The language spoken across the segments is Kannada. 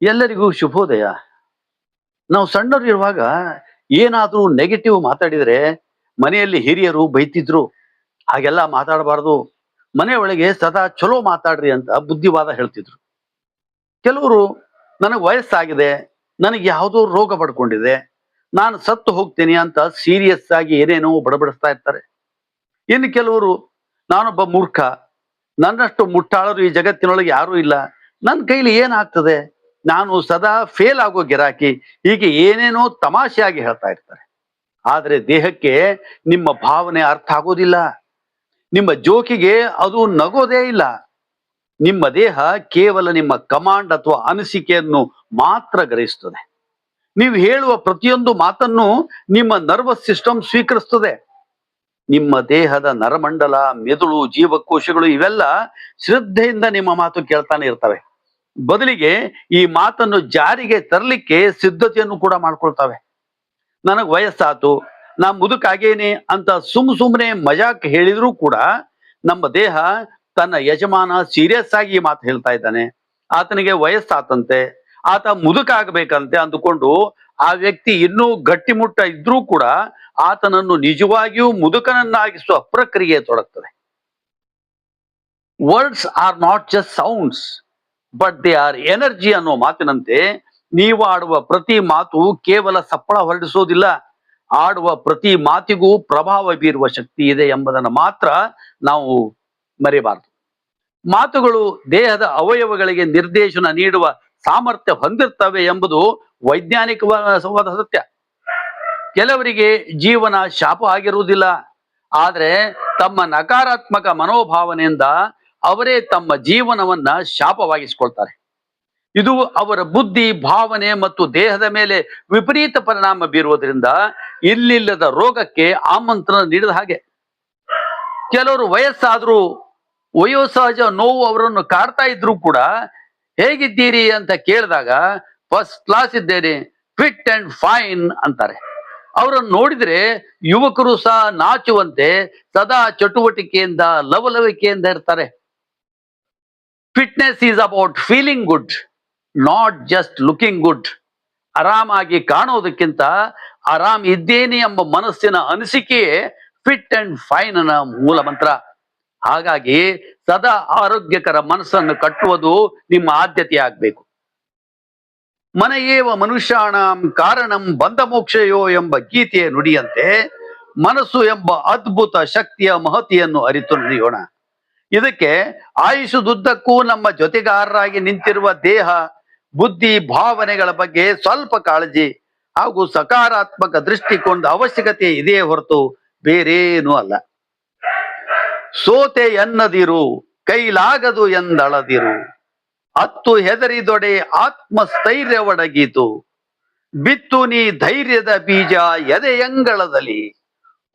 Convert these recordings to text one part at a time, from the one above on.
ಎಲ್ಲರಿಗೂ ಶುಭೋದಯ. ನಾವು ಸಣ್ಣರು ಇರುವಾಗ ಏನಾದ್ರೂ ನೆಗೆಟಿವ್ ಮಾತಾಡಿದ್ರೆ ಮನೆಯಲ್ಲಿ ಹಿರಿಯರು ಬೈತಿದ್ರು. ಹಾಗೆಲ್ಲ ಮಾತಾಡಬಾರ್ದು, ಮನೆ ಒಳಗೆ ಸದಾ ಚಲೋ ಮಾತಾಡ್ರಿ ಅಂತ ಬುದ್ಧಿವಾದ ಹೇಳ್ತಿದ್ರು. ಕೆಲವರು ನನಗೆ ವಯಸ್ಸಾಗಿದೆ, ನನಗೆ ಯಾವುದೋ ರೋಗ ಪಡ್ಕೊಂಡಿದೆ, ನಾನು ಸತ್ತು ಹೋಗ್ತೀನಿ ಅಂತ ಸೀರಿಯಸ್ ಆಗಿ ಏನೇನೋ ಬಡಬಡಿಸ್ತಾ ಇರ್ತಾರೆ. ಇನ್ನು ಕೆಲವರು ನಾನೊಬ್ಬ ಮೂರ್ಖ, ನನ್ನಷ್ಟು ಮುಟ್ಟಾಳರು ಈ ಜಗತ್ತಿನೊಳಗೆ ಯಾರೂ ಇಲ್ಲ, ನನ್ನ ಕೈಲಿ ಏನಾಗ್ತದೆ, ನಾನು ಸದಾ ಫೇಲ್ ಆಗೋ ಗಿರಾಕಿ, ಹೀಗೆ ಏನೇನೋ ತಮಾಷೆಯಾಗಿ ಹೇಳ್ತಾ ಇರ್ತಾರೆ. ಆದ್ರೆ ದೇಹಕ್ಕೆ ನಿಮ್ಮ ಭಾವನೆ ಅರ್ಥ ಆಗೋದಿಲ್ಲ, ನಿಮ್ಮ ಜೋಕಿಗೆ ಅದು ನಗೋದೇ ಇಲ್ಲ. ನಿಮ್ಮ ದೇಹ ಕೇವಲ ನಿಮ್ಮ ಕಮಾಂಡ್ ಅಥವಾ ಅನಿಸಿಕೆಯನ್ನು ಮಾತ್ರ ಗ್ರಹಿಸ್ತದೆ. ನೀವು ಹೇಳುವ ಪ್ರತಿಯೊಂದು ಮಾತನ್ನು ನಿಮ್ಮ ನರ್ವಸ್ ಸಿಸ್ಟಮ್ ಸ್ವೀಕರಿಸ್ತದೆ. ನಿಮ್ಮ ದೇಹದ ನರಮಂಡಲ, ಮೆದುಳು, ಜೀವಕೋಶಗಳು ಇವೆಲ್ಲ ಶ್ರದ್ಧೆಯಿಂದ ನಿಮ್ಮ ಮಾತು ಕೇಳ್ತಾನೆ ಇರ್ತವೆ. ಬದಲಿಗೆ ಈ ಮಾತನ್ನು ಜಾರಿಗೆ ತರಲಿಕ್ಕೆ ಸಿದ್ಧತೆಯನ್ನು ಕೂಡ ಮಾಡ್ಕೊಳ್ತವೆ. ನನಗ್ ವಯಸ್ಸಾತು, ನಾ ಮುದುಕಾಗೇನೆ ಅಂತ ಸುಮ್ಮನೆ ಮಜಾಕ್ ಹೇಳಿದ್ರೂ ಕೂಡ ನಮ್ಮ ದೇಹ ತನ್ನ ಯಜಮಾನ ಸೀರಿಯಸ್ ಆಗಿ ಈ ಮಾತು ಹೇಳ್ತಾ ಇದ್ದಾನೆ, ಆತನಿಗೆ ವಯಸ್ಸಾತಂತೆ, ಆತ ಮುದುಕಾಗಬೇಕಂತೆ ಅಂದುಕೊಂಡು ಆ ವ್ಯಕ್ತಿ ಇನ್ನೂ ಗಟ್ಟಿಮುಟ್ಟ ಇದ್ರೂ ಕೂಡ ಆತನನ್ನು ನಿಜವಾಗಿಯೂ ಮುದುಕನನ್ನಾಗಿಸುವ ಪ್ರಕ್ರಿಯೆ ತೊಡಗ್ತದೆ. Words are not just sounds but they are energy ಅನ್ನೋ ಮಾತಿನಂತೆ ನೀವು ಆಡುವ ಪ್ರತಿ ಮಾತು ಕೇವಲ ಸಪ್ಪಳ ಹೊರಡಿಸೋದಿಲ್ಲ, ಆಡುವ ಪ್ರತಿ ಮಾತಿಗೂ ಪ್ರಭಾವ ಬೀರುವ ಶಕ್ತಿ ಇದೆ ಎಂಬುದನ್ನು ಮಾತ್ರ ನಾವು ಮರೆಯಬಾರದು. ಮಾತುಗಳು ದೇಹದ ಅವಯವಗಳಿಗೆ ನಿರ್ದೇಶನ ನೀಡುವ ಸಾಮರ್ಥ್ಯ ಹೊಂದಿರ್ತವೆ ಎಂಬುದು ವೈಜ್ಞಾನಿಕವಾದ ಸತ್ಯ. ಕೆಲವರಿಗೆ ಜೀವನ ಶಾಪ ಆಗಿರುವುದಿಲ್ಲ, ಆದ್ರೆ ತಮ್ಮ ನಕಾರಾತ್ಮಕ ಮನೋಭಾವನೆಯಿಂದ ಅವರೇ ತಮ್ಮ ಜೀವನವನ್ನ ಶಾಪವಾಗಿಸ್ಕೊಳ್ತಾರೆ. ಇದು ಅವರ ಬುದ್ಧಿ, ಭಾವನೆ ಮತ್ತು ದೇಹದ ಮೇಲೆ ವಿಪರೀತ ಪರಿಣಾಮ ಬೀರುವುದರಿಂದ ಇಲ್ಲಿಲ್ಲದ ರೋಗಕ್ಕೆ ಆಮಂತ್ರಣ ನೀಡಿದ ಹಾಗೆ. ಕೆಲವರು ವಯಸ್ಸಾದ್ರೂ ವಯೋಸಹಜ ನೋವು ಅವರನ್ನು ಕಾಡ್ತಾ ಇದ್ರು ಕೂಡ ಹೇಗಿದ್ದೀರಿ ಅಂತ ಕೇಳಿದಾಗ ಫಸ್ಟ್ ಕ್ಲಾಸ್ ಇದ್ದೇನೆ, ಫಿಟ್ ಅಂಡ್ ಫೈನ್ ಅಂತಾರೆ. ಅವರನ್ನು ನೋಡಿದ್ರೆ ಯುವಕರು ಸಹ ನಾಚುವಂತೆ ಸದಾ ಚಟುವಟಿಕೆಯಿಂದ ಲವಲವಿಕೆಯಿಂದ ಇರ್ತಾರೆ. Fitness is about feeling good, not just looking good. ಆರಾಮಾಗಿ ಕಾಣೋದಕ್ಕಿಂತ ಆರಾಮ್ ಇದ್ದೇನೆ ಎಂಬ ಮನಸ್ಸಿನ ಅನಿಸಿಕೆಯೇ ಫಿಟ್ ಅಂಡ್ ಫೈನ್ ನ ಮೂಲ ಮಂತ್ರ. ಹಾಗಾಗಿ ಸದಾ ಆರೋಗ್ಯಕರ ಮನಸ್ಸನ್ನು ಕಟ್ಟುವುದು ನಿಮ್ಮ ಆದ್ಯತೆ ಆಗ್ಬೇಕು. ಮನೆಯೇವ ಮನುಷ್ಯಾಣಂ ಕಾರಣಂ ಬಂಧ ಮೋಕ್ಷಯೋ ಎಂಬ ಗೀತೆಯ ನುಡಿಯಂತೆ ಮನಸ್ಸು ಎಂಬ ಅದ್ಭುತ ಶಕ್ತಿಯ ಮಹತಿಯನ್ನು ಅರಿತು ನಡೆಯೋಣ. ಇದಕ್ಕೆ ಆಯುಷದುದ್ದಕ್ಕೂ ನಮ್ಮ ಜೊತೆಗಾರರಾಗಿ ನಿಂತಿರುವ ದೇಹ, ಬುದ್ಧಿ, ಭಾವನೆಗಳ ಬಗ್ಗೆ ಸ್ವಲ್ಪ ಕಾಳಜಿ ಹಾಗೂ ಸಕಾರಾತ್ಮಕ ದೃಷ್ಟಿಕೋನದ ಅವಶ್ಯಕತೆ ಇದೆಯೇ ಹೊರತು ಬೇರೇನೂ ಅಲ್ಲ. ಸೋತೆ ಎನ್ನದಿರು, ಕೈಲಾಗದು ಎಂದಳದಿರು, ಅತ್ತು ಹೆದರಿದೊಡೆ ಆತ್ಮಸ್ಥೈರ್ಯ ಒಡಗೀತು, ಬಿತ್ತು ನೀ ಧೈರ್ಯದ ಬೀಜ ಎದೆಯಂಗಳದಲ್ಲಿ,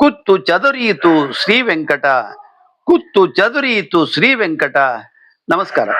ಕುತ್ತು ಚದುರಿಯಿತು ಶ್ರೀ ವೆಂಕಟ, ಕುತ್ತು ಚದುರಿಯಿತು ಶ್ರೀ ವೆಂಕಟ. ನಮಸ್ಕಾರ.